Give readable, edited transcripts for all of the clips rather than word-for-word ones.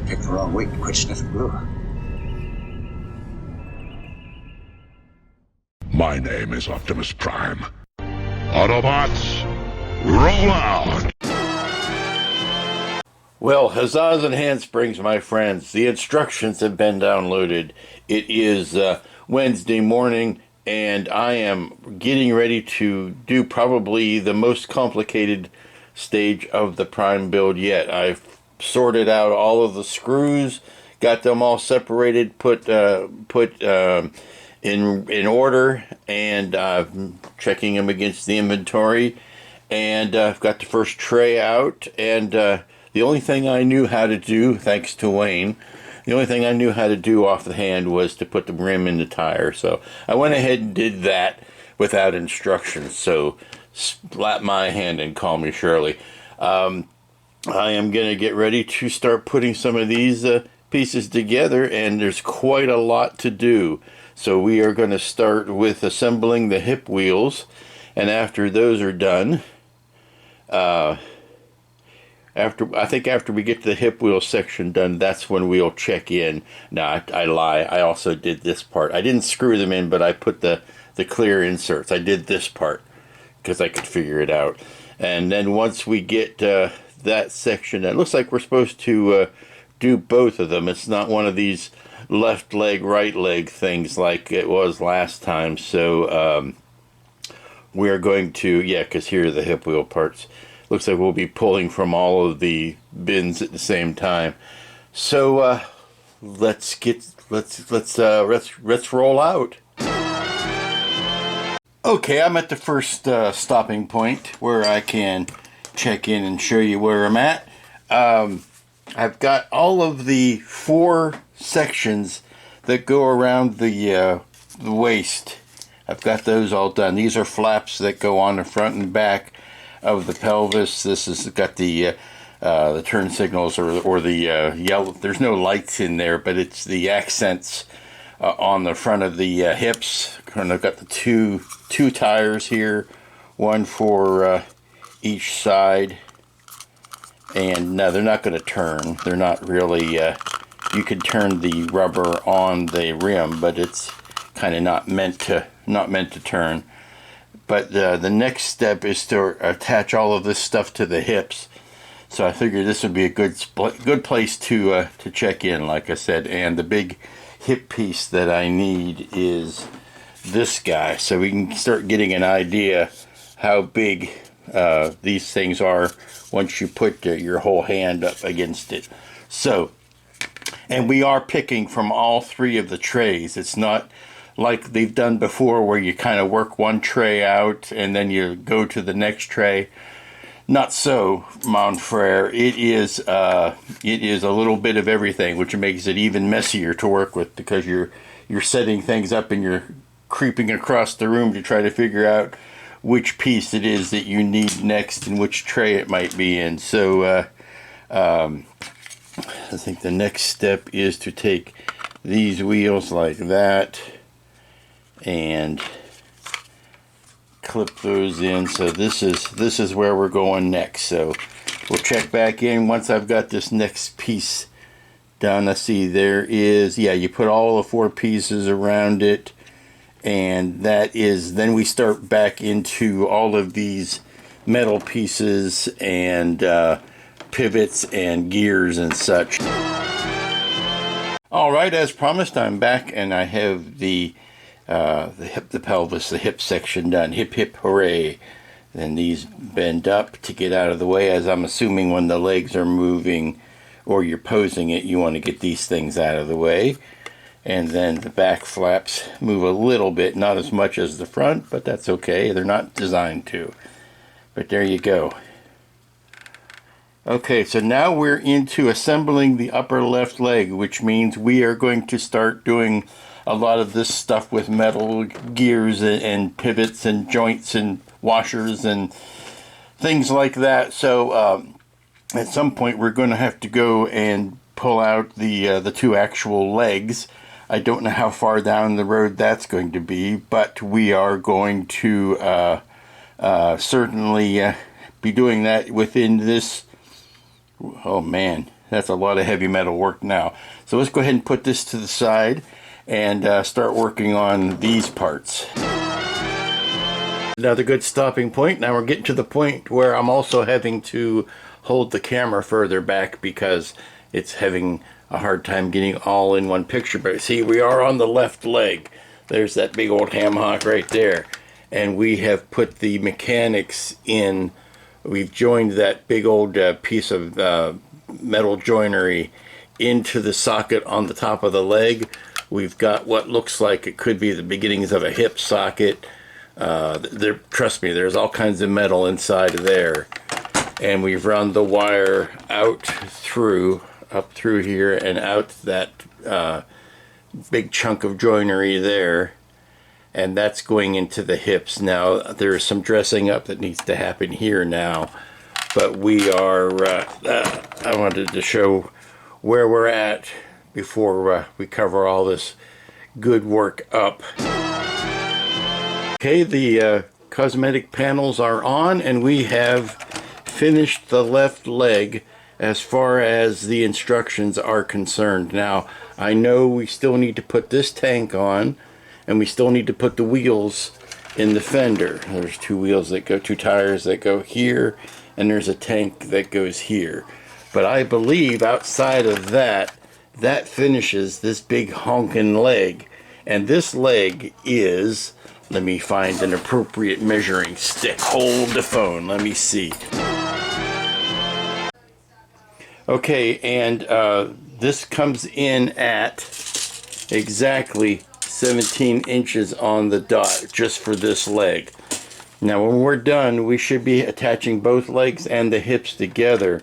Picked the wrong week to quit sniffing glue. My name is Optimus Prime. Autobots, roll out! Well, huzzas and handsprings, my friends. The instructions have been downloaded. It is Wednesday morning, and I am getting ready to do probably the most complicated stage of the Prime build yet. I've sorted out all of the screws, got them all separated, put in order, and I'm checking them against the inventory, and I've got the first tray out, and the only thing I knew how to do, thanks to Wayne, the only thing I knew how to do off the hand was to put the rim in the tire. So I went ahead and did that without instructions. So slap my hand and call me Shirley. I am going to get ready to start putting some of these pieces together, and there's quite a lot to do. So we are going to start with assembling the hip wheels, and after those are done, after we get the hip wheel section done, that's when we'll check in. No, I lie. I also did this part. I didn't screw them in, but I put the clear inserts. I did this part because I could figure it out. And then once we get that section, it looks like we're supposed to do both of them. It's not one of these left leg, right leg things like it was last time. So we're going to, yeah, because here are the hip wheel parts. Looks like we'll be pulling from all of the bins at the same time. So let's roll out. Okay, I'm at the first stopping point where I can check in and show you where I'm at. I've got all of the 4 sections that go around the waist. I've got those all done. These are flaps that go on the front and back of the pelvis. This has got the turn signals or the yellow. There's no lights in there, but it's the accents on the front of the hips. And I've got the two tires here, one for each side. And no, they're not going to turn. They're not really. You could turn the rubber on the rim, but it's kind of not meant to turn. But the next step is to attach all of this stuff to the hips. So I figured this would be a good place to check in, like I said. And the big hip piece that I need is this guy, so we can start getting an idea how big these things are once you put your whole hand up against it. So, and we are picking from all 3 of the trays. It's not like they've done before where you kind of work one tray out and then you go to the next tray. Not so, mon frere. It is a little bit of everything, which makes it even messier to work with, because you're setting things up and you're creeping across the room to try to figure out which piece it is that you need next and which tray it might be in. So I think the next step is to take these wheels like that and clip those in. So this is where we're going next. So we'll check back in once I've got this next piece done. Let's see, there is, yeah, you put all the 4 pieces around it, and that is, then we start back into all of these metal pieces and pivots and gears and such. All right, as promised, I'm back, and I have the pelvis, the hip section done. Hip hip hooray. Then these bend up to get out of the way, as I'm assuming when the legs are moving or you're posing it, you want to get these things out of the way. And then the back flaps move a little bit, not as much as the front, but that's okay. They're not designed to. But there you go. Okay, so now we're into assembling the upper left leg, which means we are going to start doing a lot of this stuff with metal gears and pivots and joints and washers and things like that. So at some point we're going to have to go and pull out the 2 actual legs. I don't know how far down the road that's going to be, but we are going to certainly be doing that within this Oh man, that's a lot of heavy metal work now. So let's go ahead and put this to the side and start working on these parts. Another good stopping point. Now we're getting to the point where I'm also having to hold the camera further back because it's having a hard time getting all in one picture. But see, we are on the left leg. There's that big old ham hock right there. And we have put the mechanics in. We've joined that big old piece of metal joinery into the socket on the top of the leg. We've got what looks like it could be the beginnings of a hip socket. Trust me, there's all kinds of metal inside of there. And we've run the wire out through, up through here and out that big chunk of joinery there. And that's going into the hips. Now, there's some dressing up that needs to happen here now. But we are, I wanted to show where we're at before we cover all this good work up. Okay, the cosmetic panels are on, and we have finished the left leg as far as the instructions are concerned. Now, I know we still need to put this tank on, and we still need to put the wheels in the fender. There's two wheels that go, two tires that go here, and there's a tank that goes here. But I believe outside of that, that finishes this big honkin' leg. And this leg is, let me find an appropriate measuring stick. Hold the phone, let me see. Okay, and this comes in at exactly 17 inches on the dot just for this leg. Now when we're done, we should be attaching both legs and the hips together,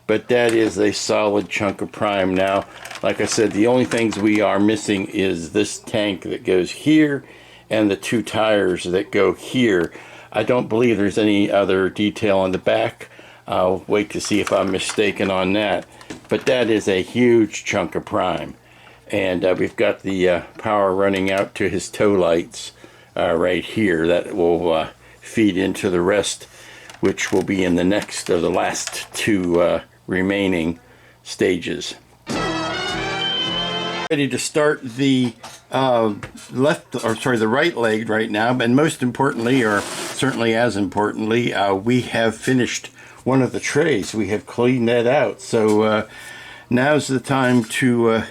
but that is a solid chunk of prime. Now, like I said, the only things we are missing is this tank that goes here and the two tires that go here. I don't believe there's any other detail on the back. I'll wait to see if I'm mistaken on that, but that is a huge chunk of prime. And we've got the power running out to his toe lights right here. That will feed into the rest, which will be in the next or the last two remaining stages. Ready to start the the right leg right now, and most importantly, or certainly as importantly, we have finished one of the trays. We have cleaned that out. So now's the time to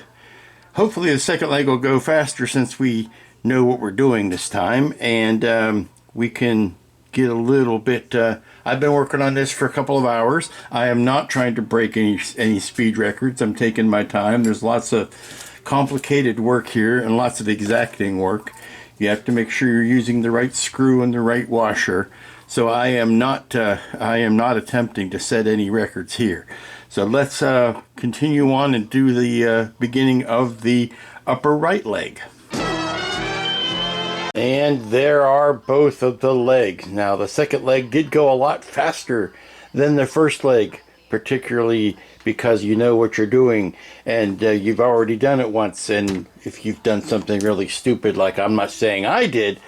hopefully the second leg will go faster since we know what we're doing this time, and we can get a little bit, I've been working on this for a couple of hours. I am not trying to break any speed records. I'm taking my time. There's lots of complicated work here and lots of exacting work. You have to make sure you're using the right screw and the right washer. So I am not attempting to set any records here. So let's continue on and do the beginning of the upper right leg. And there are both of the legs. Now the second leg did go a lot faster than the first leg, particularly because you know what you're doing and you've already done it once. And if you've done something really stupid, like I'm not saying I did,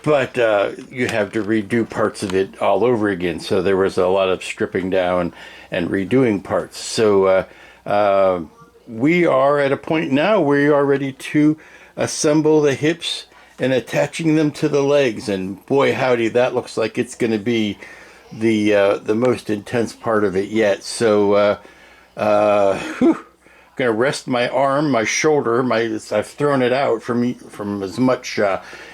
but you have to redo parts of it all over again. So there was a lot of stripping down and redoing parts. So we are at a point now where you are ready to assemble the hips and attaching them to the legs. And boy howdy, that looks like it's going to be the most intense part of it yet. So gonna rest my arm, my shoulder, I've thrown it out from as much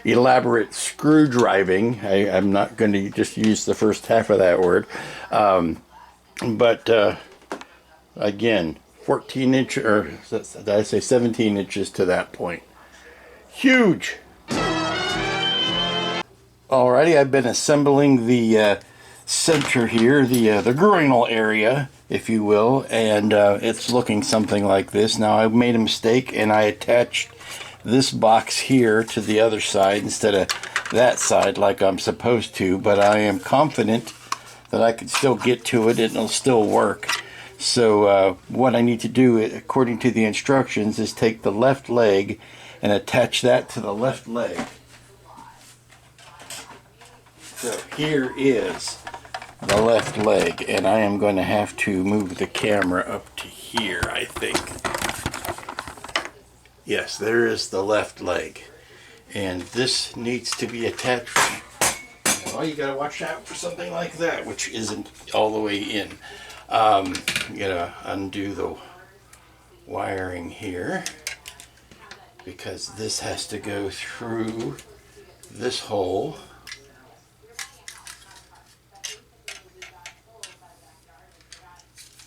elaborate screw driving. I'm not going to just use the first half of that word, but again, 14 inches, or did I say 17 inches to that point? Huge. Alrighty, I've been assembling the center here, the groinal area, if you will, and it's looking something like this. Now I made a mistake and I attached this box here to the other side instead of that side like I'm supposed to, but I am confident that I can still get to it and it'll still work. So what I need to do, according to the instructions, is take the left leg and attach that to the left leg. So here is the left leg, and I am going to have to move the camera up to here, I think. Yes, there is the left leg, and this needs to be attached. Well, you gotta watch out for something like that, which isn't all the way in. You gotta undo the wiring here, because this has to go through this hole.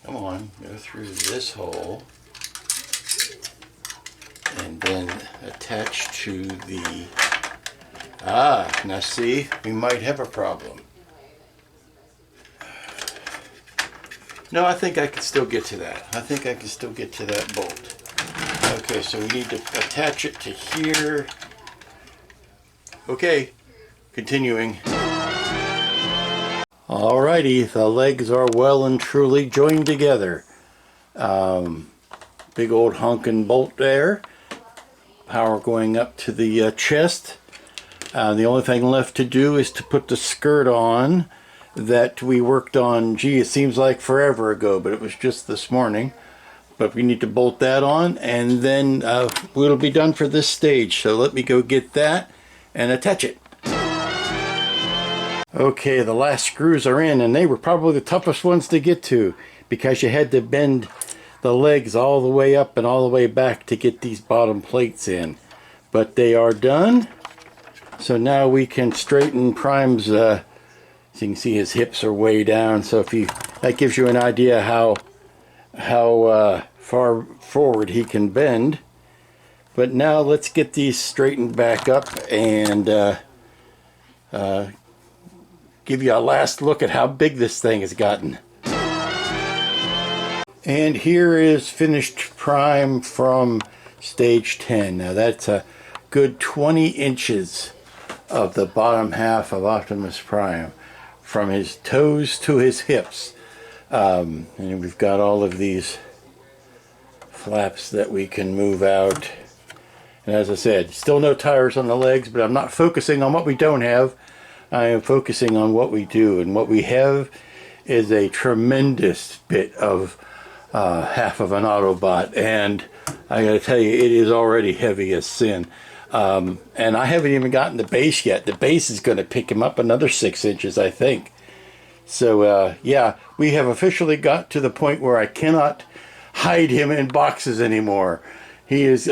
Come on, go through this hole, and then attach to the... now see, we might have a problem. No, I think I can still get to that. I think I can still get to that bolt. Okay, so we need to attach it to here. Okay, continuing. Alrighty, the legs are well and truly joined together. Big old honkin' bolt there. Power going up to the chest. The only thing left to do is to put the skirt on that we worked on, gee, it seems like forever ago, but it was just this morning. But we need to bolt that on, and then it'll be done for this stage. So let me go get that and attach it. Okay, the last screws are in, and they were probably the toughest ones to get to, because you had to bend the legs all the way up and all the way back to get these bottom plates in. But they are done. So now we can straighten Prime's, so you can see his hips are way down. So if you, that gives you an idea how far forward he can bend. But now let's get these straightened back up and give you a last look at how big this thing has gotten. And here is finished Prime from stage 10. Now that's a good 20 inches of the bottom half of Optimus Prime, from his toes to his hips. And we've got all of these flaps that we can move out. And as I said, still no tires on the legs, but I'm not focusing on what we don't have. I am focusing on what we do, and what we have is a tremendous bit of half of an Autobot, and I gotta tell you, it is already heavy as sin. And I haven't even gotten the base yet. The base is going to pick him up another 6 inches, I think. So yeah, we have officially got to the point where I cannot hide him in boxes anymore. He is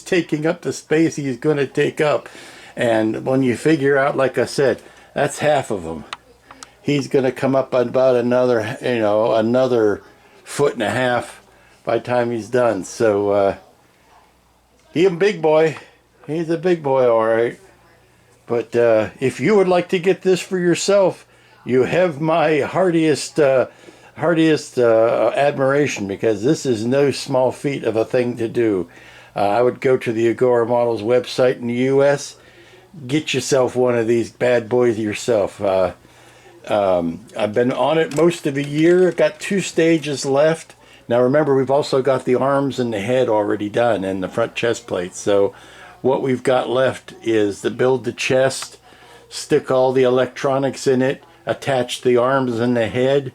taking up the space he's going to take up. And when you figure out, like I said, that's half of him. He's going to come up about another, another 1.5 feet by the time he's done. So he's a big boy. He's a big boy, all right. But if you would like to get this for yourself, you have my heartiest admiration, because this is no small feat of a thing to do. I would go to the Agora Models website in the U.S., get yourself one of these bad boys yourself. I've been on it most of a year. Got 2 stages left. Now remember, we've also got the arms and the head already done, and the front chest plate. So what we've got left is to build the chest, stick all the electronics in it, attach the arms and the head,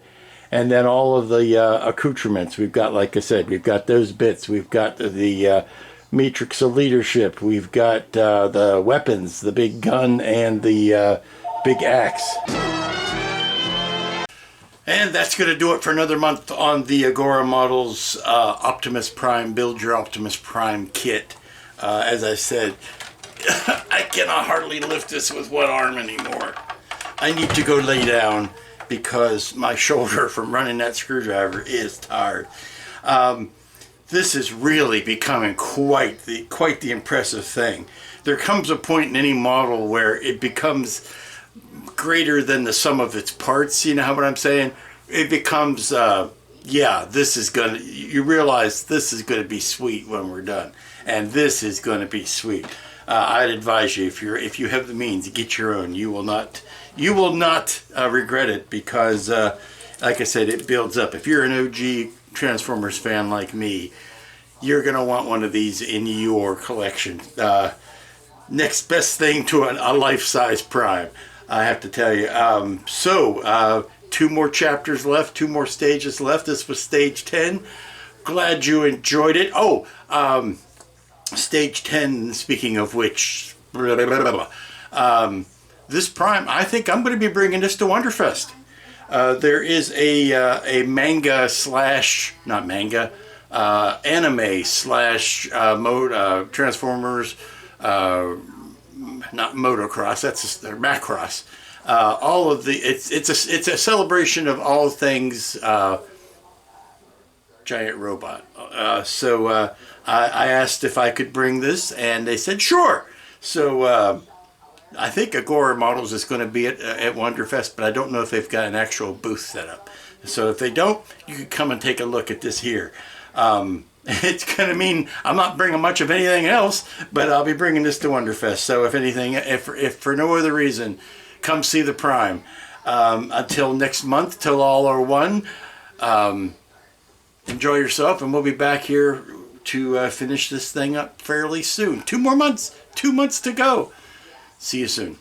and then all of the accoutrements. We've got, like I said, we've got those bits. We've got the matrix of leadership. We've got the weapons, the big gun and the big axe. And that's going to do it for another month on the Agora Models Optimus Prime Build Your Optimus Prime kit. As I said, I cannot hardly lift this with one arm anymore. I need to go lay down because my shoulder from running that screwdriver is tired. This is really becoming quite the impressive thing. There comes a point in any model where it becomes greater than the sum of its parts. You know what I'm saying? It becomes, yeah, this is gonna, you realize this is gonna be sweet when we're done. And this is gonna be sweet. I'd advise you, if you have the means, to get your own. You will not regret it, because like I said, it builds up. If you're an OG Transformers fan like me, you're gonna want one of these in your collection. Next best thing to a life-size Prime, I have to tell you. So 2 more chapters left, 2 more stages left. This was stage 10. Glad you enjoyed it. Oh, stage 10, speaking of which, this Prime, I think I'm going to be bringing this to Wonderfest. There is a manga slash, not manga, anime slash Transformers, not motocross, that's Macross. All of the, it's a celebration of all things giant robot. So I asked if I could bring this, and they said sure. So I think Agora Models is going to be at Wonderfest, but I don't know if they've got an actual booth set up. So if they don't, you can come and take a look at this here. It's going to mean I'm not bringing much of anything else, but I'll be bringing this to Wonderfest. So if anything, if for no other reason, come see the Prime. Until next month, till all are one. Enjoy yourself, and we'll be back here to finish this thing up fairly soon. 2 more months. 2 months to go. See you soon.